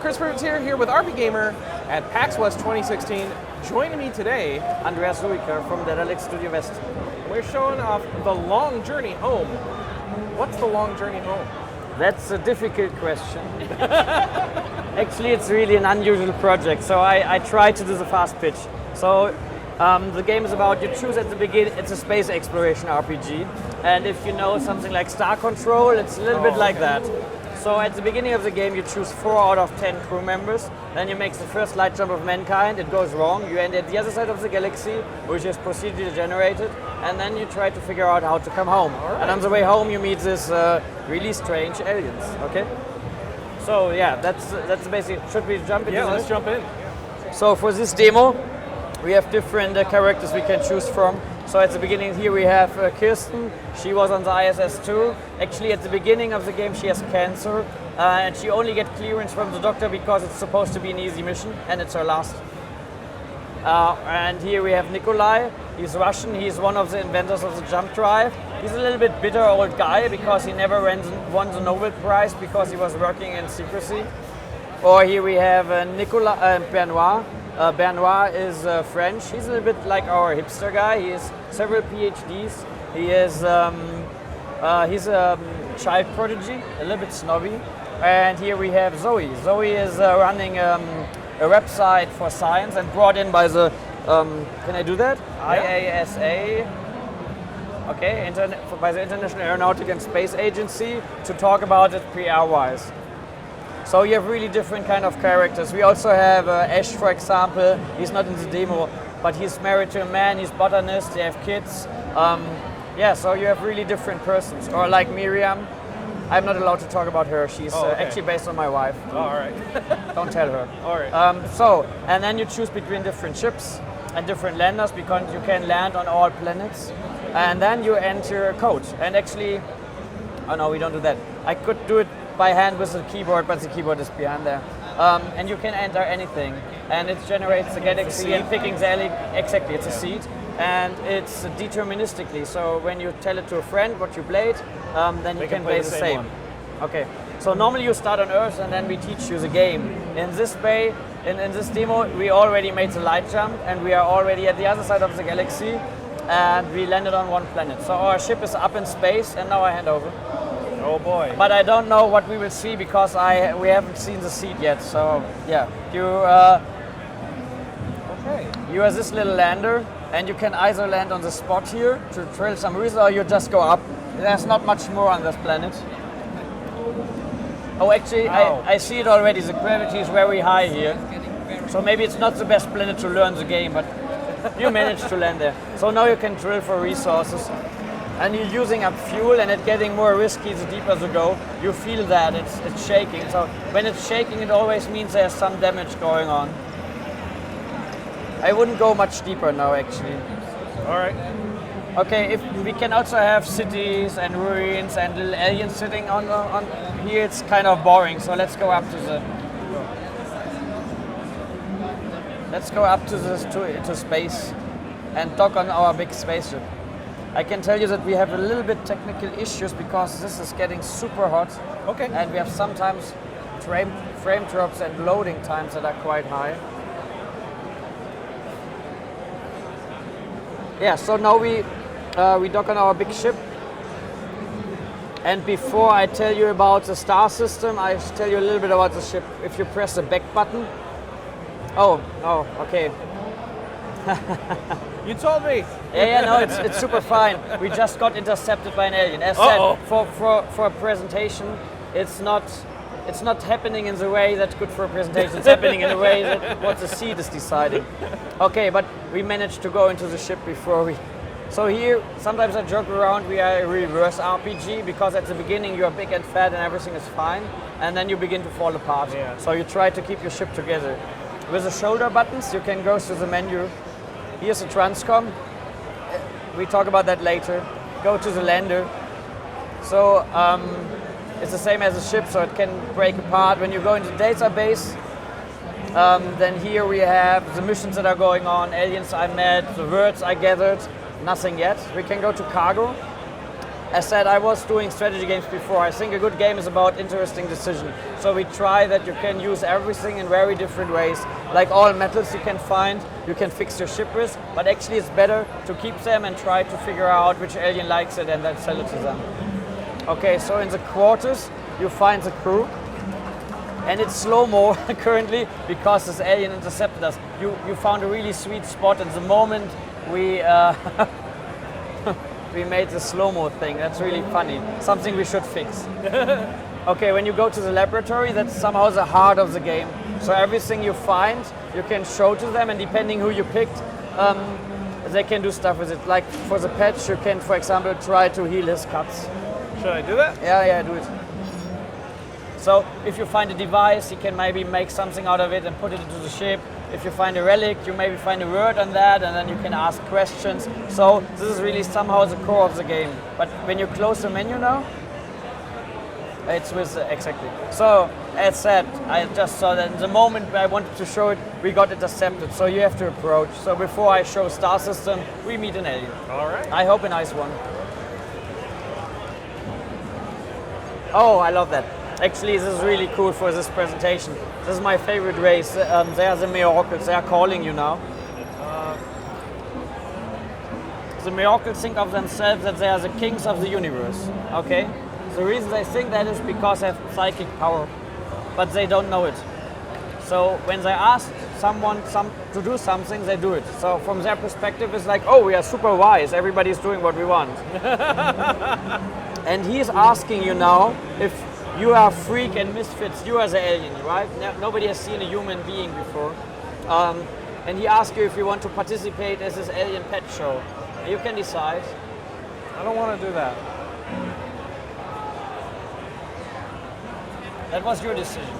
Chris Burns here with RPGamer at PAX West 2016. Joining me today, Andreas Ruiker from the Relic Studio West. We're showing off the long journey home. What's the long journey home? That's a difficult question. Actually, it's really an unusual project, so I try to do the fast pitch. So the game is about, you choose at the beginning, it's a space exploration RPG, and if you know something like Star Control, it's a little bit like that. So at the beginning of the game, you choose 4 out of 10 crew members, then you make the first light jump of mankind, it goes wrong, you end at the other side of the galaxy, which is procedurally generated, and then you try to figure out how to come home. Right. And on the way home, you meet this really strange aliens, okay? So yeah, that's basically, should we jump into Yeah, this? let's jump in. So for this demo, we have different characters we can choose from. So at the beginning here we have Kirsten. She was on the ISS too. Actually at the beginning of the game she has cancer and she only gets clearance from the doctor because it's supposed to be an easy mission and it's her last. And here we have Nikolai. He's Russian. He's one of the inventors of the jump drive. He's a little bit bitter old guy because he never won the Nobel Prize because he was working in secrecy. Or here we have Benoit. Benoit is French. He's a little bit like our hipster guy. He has several PhDs. He is he's a child prodigy, a little bit snobby. And here we have Zoe. Zoe is running a website for science and brought in by the can I do that? Yeah. IASA. Okay, by the International Aeronautic and Space Agency to talk about it PR-wise. So you have really different kind of characters. We also have Ash, for example. He's not in the demo, but he's married to a man, he's botanist, they have kids. Yeah, so you have really different persons. Or like Miriam, I'm not allowed to talk about her. She's actually based on my wife. Oh, all right. Don't tell her. All right. And then you choose between different ships and different landers because you can land on all planets. And then you enter a code. And actually, oh no, we don't do that. I could do it by hand with the keyboard, but the keyboard is behind there. And you can enter anything, and it generates the galaxy and picking the alley. Exactly, it's a seed, and it's deterministically. So when you tell it to a friend what you played, then you can play the same. one. Okay. So normally you start on Earth, and then we teach you the game. In this way, in this demo, we already made the light jump, and we are already at the other side of the galaxy, and we landed on one planet. So our ship is up in space, and now I hand over. Oh boy. But I don't know what we will see because we haven't seen the seed yet. So yeah, you are this little lander, and you can either land on the spot here to drill some resources, or you just go up. There's not much more on this planet. Oh, actually, I see it already. The gravity is very high here, so maybe it's not the best planet to learn the game, but you managed to land there. So now you can drill for resources. And you're using up fuel and it's getting more risky the deeper you go. You feel that it's shaking. So when it's shaking, it always means there's some damage going on. I wouldn't go much deeper now, actually. All right. Okay, if we can also have cities and ruins and little aliens sitting on here, it's kind of boring. So let's go up to space and dock on our big spaceship. I can tell you that we have a little bit technical issues because this is getting super hot. Okay. And we have sometimes frame drops and loading times that are quite high. Yeah, so now we dock on our big ship. And before I tell you about the star system, I should tell you a little bit about the ship. If you press the back button. Oh, okay. You told me. Yeah, no, it's super fine. We just got intercepted by an alien. As said, for a presentation, it's not happening in the way that's good for a presentation. It's happening in the way that what the seat is deciding. Okay, but we managed to go into the ship before we. So here, sometimes I joke around. We are a reverse RPG because at the beginning you are big and fat and everything is fine, and then you begin to fall apart. Yeah. So you try to keep your ship together. With the shoulder buttons, you can go to the menu. Here's the transcom. We talk about that later. Go to the lander. So it's the same as a ship, so it can break apart. When you go into the database, then here we have the missions that are going on, aliens I met, the words I gathered, nothing yet. We can go to cargo. as said, I was doing strategy games before. I think a good game is about interesting decision. So we try that you can use everything in very different ways. Like all metals you can find, you can fix your ship with, but actually it's better to keep them and try to figure out which alien likes it and then sell it to them. Okay, so in the quarters, you find the crew. And it's slow-mo currently because this alien intercepted us. You found a really sweet spot at the moment we we made the slow-mo thing. That's really funny. Something we should fix. Okay, when you go to the laboratory, that's somehow the heart of the game. So everything you find, you can show to them, and depending who you picked, they can do stuff with it. Like for the patch, you can, for example, try to heal his cuts. Should I do that? Yeah, do it. So if you find a device, you can maybe make something out of it and put it into the ship. If you find a relic, you maybe find a word on that, and then you can ask questions. So this is really somehow the core of the game. But when you close the menu now, it's with exactly. So as said, I just saw that in the moment I wanted to show it, we got intercepted. So you have to approach. So before I show star system, we meet an alien. All right. I hope a nice one. Oh, I love that. Actually, this is really cool for this presentation. This is my favorite race. They are the Miracles. They are calling you now. The Miracles think of themselves that they are the kings of the universe. Okay? The reason they think that is because they have psychic power, but they don't know it. So when they ask someone to do something, they do it. So from their perspective, it's like, oh, we are super wise. Everybody's doing what we want. And he's asking you now if you are freak and misfits, you are the alien, right? Nobody has seen a human being before. And he asks you if you want to participate as this alien pet show. You can decide. I don't want to do that. That was your decision.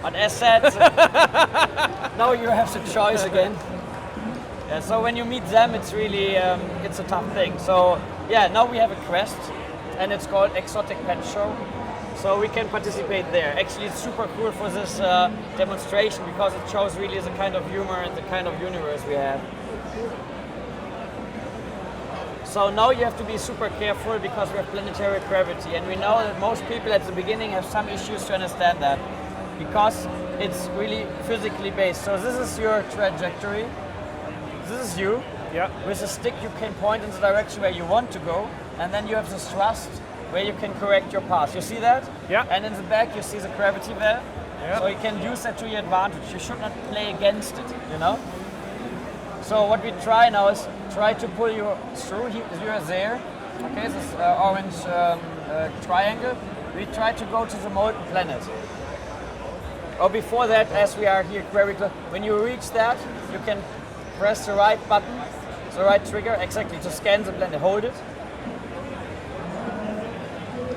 But as said, now you have the choice again. Yeah, so when you meet them, it's really, it's a tough thing. So yeah, now we have a quest, and it's called Exotic Pet Show. So we can participate there. Actually, it's super cool for this demonstration because it shows really the kind of humor and the kind of universe we have. So now you have to be super careful because we have planetary gravity, and we know that most people at the beginning have some issues to understand that because it's really physically based. So this is your trajectory. This is you. Yeah. With a stick you can point in the direction where you want to go, and then you have this thrust where you can correct your path. You see that? Yeah. And in the back you see the gravity there. Yeah. So you can use that to your advantage. You should not play against it, you know? So what we try now is try to pull you through. You are there. Okay, this orange triangle. We try to go to the molten planet. Or before that, as we are here very close, when you reach that, you can press the right button, the right trigger, exactly, to scan the planet. Hold it.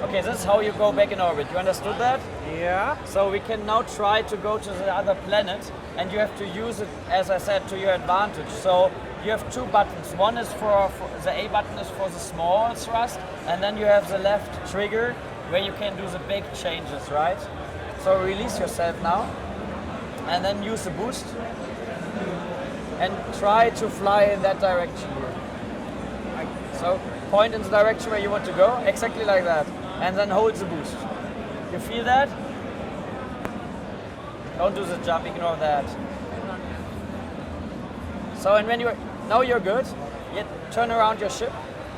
Okay, this is how you go back in orbit. You understood that? Yeah. So we can now try to go to the other planet, and you have to use it, as I said, to your advantage. So you have two buttons. One is for the A button is for the small thrust, and then you have the left trigger where you can do the big changes, right? So release yourself now, and then use the boost, and try to fly in that direction here. So point in the direction where you want to go, exactly like that, and then hold the boost. You feel that? Don't do the jump, ignore that. So and when now you're good, you turn around your ship,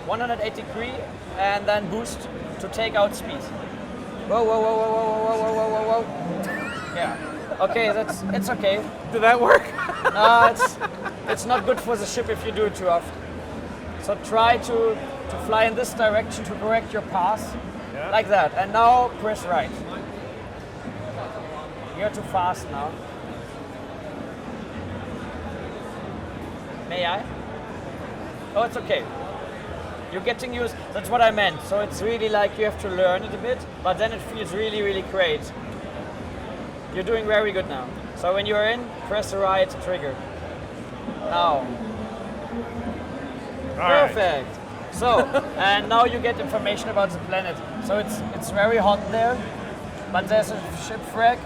180 degree, and then boost to take out speed. Whoa, whoa, whoa, whoa, whoa, whoa, whoa, whoa, whoa, whoa. Yeah. Okay, it's okay. Did that work? It's not good for the ship if you do it too often. So try to fly in this direction to correct your path, like that. And now press right. You're too fast now. May I? Oh, it's okay. You're getting used, that's what I meant. So it's really like you have to learn it a bit, but then it feels really, really great. You're doing very good now. So when you're in, press the right trigger. Now. Perfect. Right. So, and now you get information about the planet. So it's very hot there, but there's a shipwreck,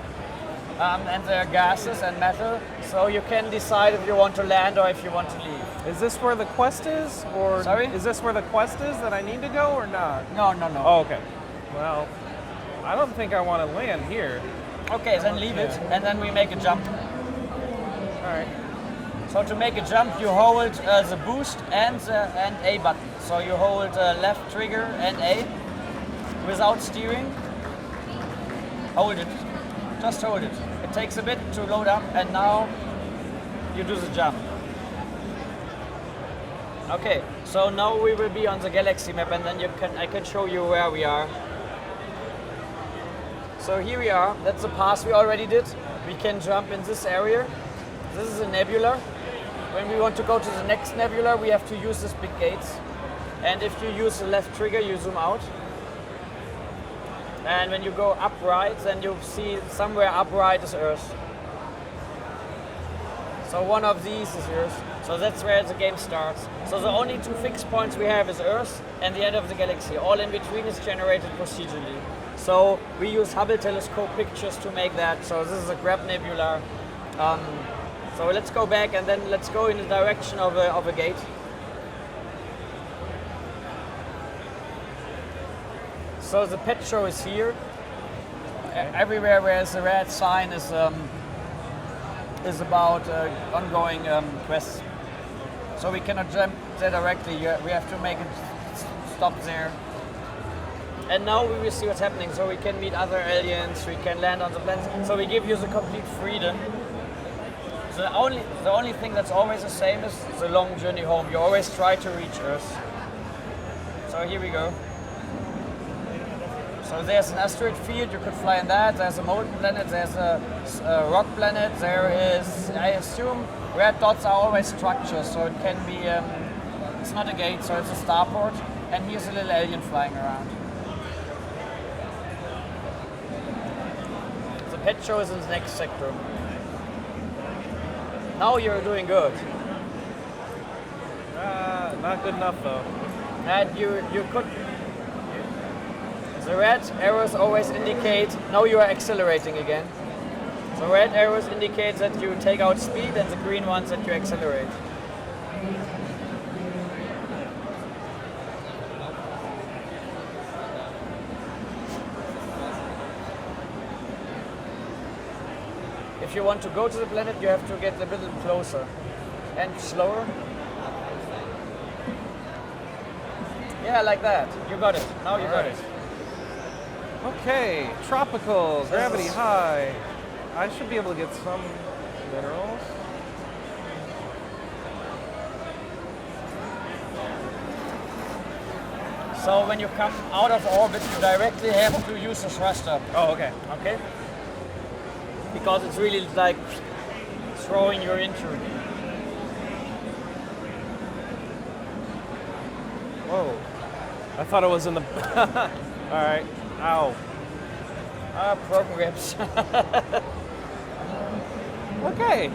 and there are gases and metal. So you can decide if you want to land or if you want to leave. Is this where the quest is, or Sorry? is this where the quest is that I need to go, or not? No, no, no. Oh, okay. Well, I don't think I want to land here. Okay, then leave it, and then we make a jump. All right. So to make a jump, you hold the boost and A button. So you hold left trigger and A without steering. Hold it. Just hold it. It takes a bit to load up, and now you do the jump. Okay, so now we will be on the galaxy map, and then I can show you where we are. So here we are. That's the pass we already did. We can jump in this area. This is a nebula. When we want to go to the next nebula, we have to use these big gates. And if you use the left trigger, you zoom out. And when you go upright, then you see somewhere upright is Earth. So one of these is Earth. So that's where the game starts. So the only two fixed points we have is Earth and the end of the galaxy. All in between is generated procedurally. So we use Hubble telescope pictures to make that. So this is a Grab Nebula. So let's go back and then let's go in the direction of a gate. So the pet show is here. Everywhere where the red sign is about ongoing quests. So we cannot jump there directly. We have to make it stop there. And now we will see what's happening. So we can meet other aliens. We can land on the planets. So we give you the complete freedom. The only thing that's always the same is the long journey home. You always try to reach Earth. So here we go. So there's an asteroid field, you could fly in that. There's a molten planet, there's a rock planet. There is, I assume, red dots are always structures, so it can be, it's not a gate, so it's a starport. And here's a little alien flying around. The pet show is in the next sector. Now you're doing good. Not good enough though. And you could. The red arrows always indicate now you are accelerating again. The red arrows indicate that you take out speed, and the green ones that you accelerate. If you want to go to the planet, you have to get a little closer and slower. Yeah, like that. You got it. Now you got it. Okay, tropical, gravity high. I should be able to get some minerals. So when you come out of orbit, you directly have to use the thruster. Oh, okay. Okay? Because it's really like throwing you into it. Whoa. I thought it was in the... All right. Ow. Broken ribs. Okay.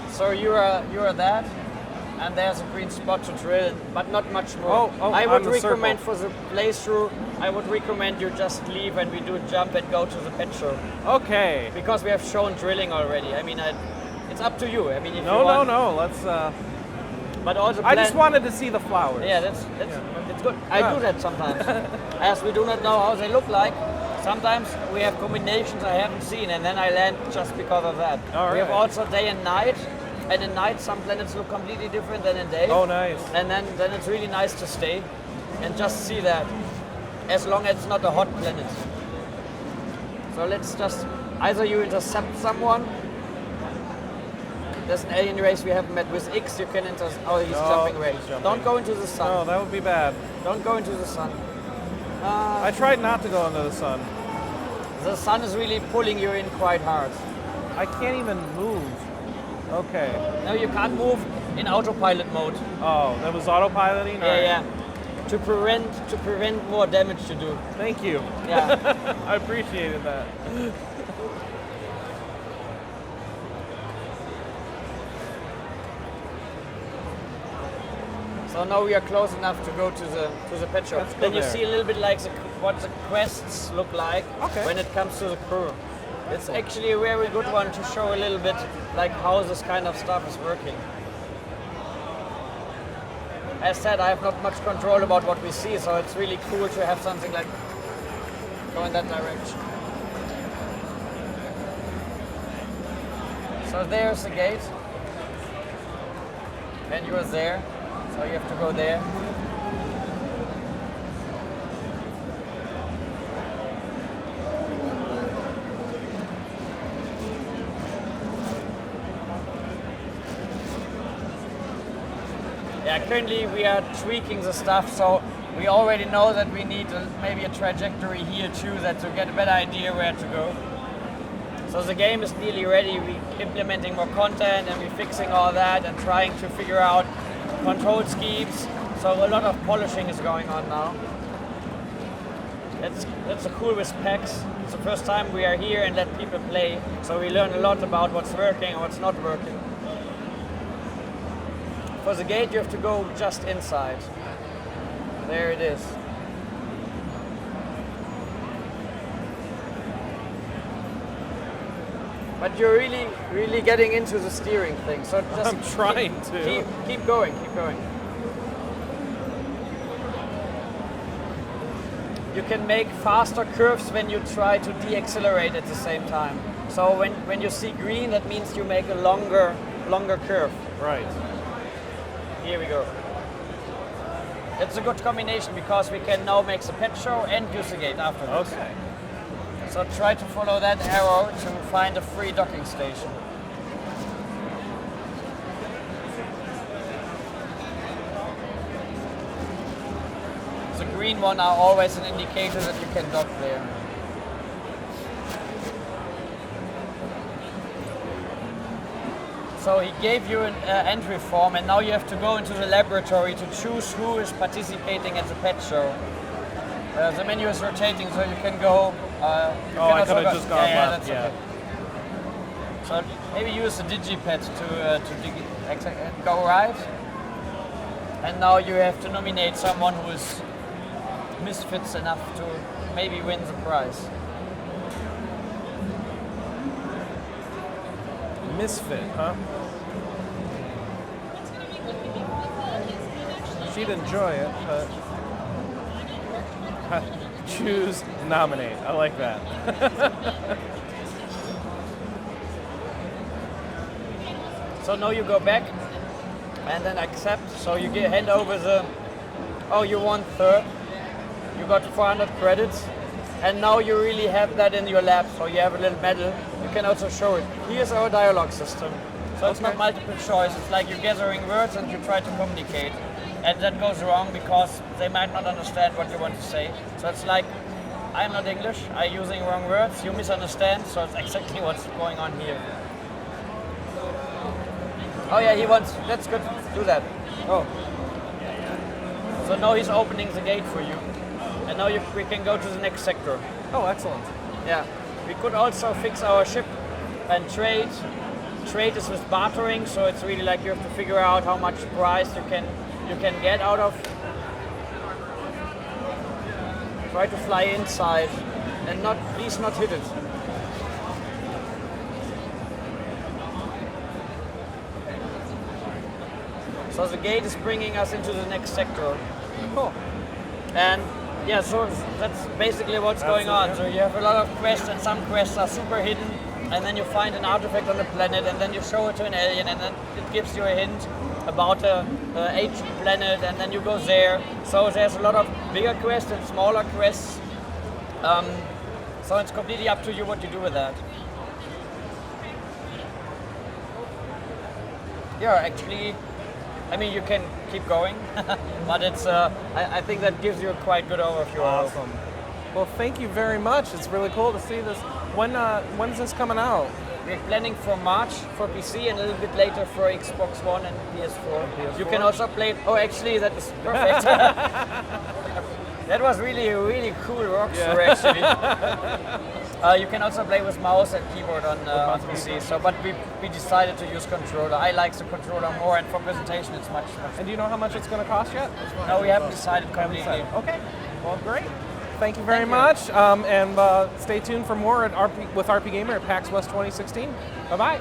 So you are that, and there's a green spot to drill, but not much more. Oh, I would on the recommend circle. for the playthrough, I would recommend you just leave and we do jump and go to the pet show. Okay. Because we have shown drilling already. I mean, it's up to you. I mean, if No, you want, no. Let's. But also I just wanted to see the flowers. Yeah, that's it's good. I do that sometimes. As we do not know how they look like, sometimes we have combinations I haven't seen, and then I land just because of that. All We have right. also day and night, and in night some planets look completely different than in day. Oh, nice. And then it's really nice to stay and just see that, as long as it's not a hot planet. So let's just, either you intercept someone. There's an alien race we haven't met. With X you can enter. Oh, he's jumping away. he's jumping. Don't go into the sun. No, that would be bad. Don't go into the sun. I tried not to go into the sun. The sun is really pulling you in quite hard. I can't even move. Okay. No, you can't move in autopilot mode. Oh, that was autopiloting? All right. Yeah. To prevent more damage to do. Thank you. Yeah. I appreciated that. So now we are close enough to go to the pet shop. Let's go Then you there. see a little bit like what the quests look like Okay. when it comes to the crew. It's actually a very good one to show a little bit like how this kind of stuff is working. As said, I have not much control about what we see, so it's really cool to have something like go in that direction. So there's the gate, and you are there, so you have to go there. Yeah, currently we are tweaking the stuff, so we already know that we need maybe a trajectory here too, that to get a better idea where to go. So the game is nearly ready. We're implementing more content and we're fixing all that and trying to figure out control schemes. So a lot of polishing is going on now. It's cool with PAX. It's the first time we are here and let people play, so we learn a lot about what's working and what's not working. For the gate, you have to go just inside. There it is. But you're really getting into the steering thing. So just I'm trying to. Keep going, keep going. You can make faster curves when you try to deaccelerate at the same time. So when you see green, that means you make a longer curve. Right. Here we go. It's a good combination because we can now make the pet show and use the gate afterwards. Okay. So try to follow that arrow to find a free docking station. The green one are always an indicator that you can dock there. So he gave you an entry form, and now you have to go into the laboratory to choose who is participating at the pet show. The menu is rotating, so you can go. I could have just gone left. That's okay. So maybe use the digipad to go right. And now you have to nominate someone who is misfits enough to maybe win the prize. Misfit, huh? She'd enjoy it, but choose, nominate. I like that. So now you go back and then accept. So you hand over the, you won third. You got 400 credits. And now you really have that in your lab. So you have a little medal. You can also show it. Here's our dialogue system. So it's not multiple choice. It's like you're gathering words and you try to communicate. And that goes wrong because they might not understand what you want to say. So it's like, I'm not English, I'm using wrong words, you misunderstand, so it's exactly what's going on here. Oh yeah, he wants, that's good, do that. Oh. So now he's opening the gate for you. And now we can go to the next sector. Oh, excellent. Yeah. We could also fix our ship and trade. Trade is with bartering, so it's really like you have to figure out how much price you can get out of. Try to fly inside and please not hit it. So the gate is bringing us into the next sector. Cool. And yeah, so that's basically what's going on. So you have a lot of quests, and some quests are super hidden, and then you find an artifact on the planet, and then you show it to an alien, and then it gives you a hint about a ancient planet, and then you go there. So there's a lot of bigger quests and smaller quests. So it's completely up to you what you do with that. Yeah, actually, I mean, you can keep going, but it's. I think that gives you a quite good overview. Awesome. Well, thank you very much. It's really cool to see this. When's this coming out? We're planning for March for PC and a little bit later for Xbox One and PS4. You can also play. Oh, actually, that is perfect. That was really cool walkthrough, actually. You can also play with mouse and keyboard on PC. So, but we decided to use controller. I like the controller more, and for presentation, it's much. And do you know how much it's going to cost yet? No, we haven't decided completely. Okay. Well, great. thank you very Thank you. much. And stay tuned for more with RPGamer at PAX West 2016. Bye-bye.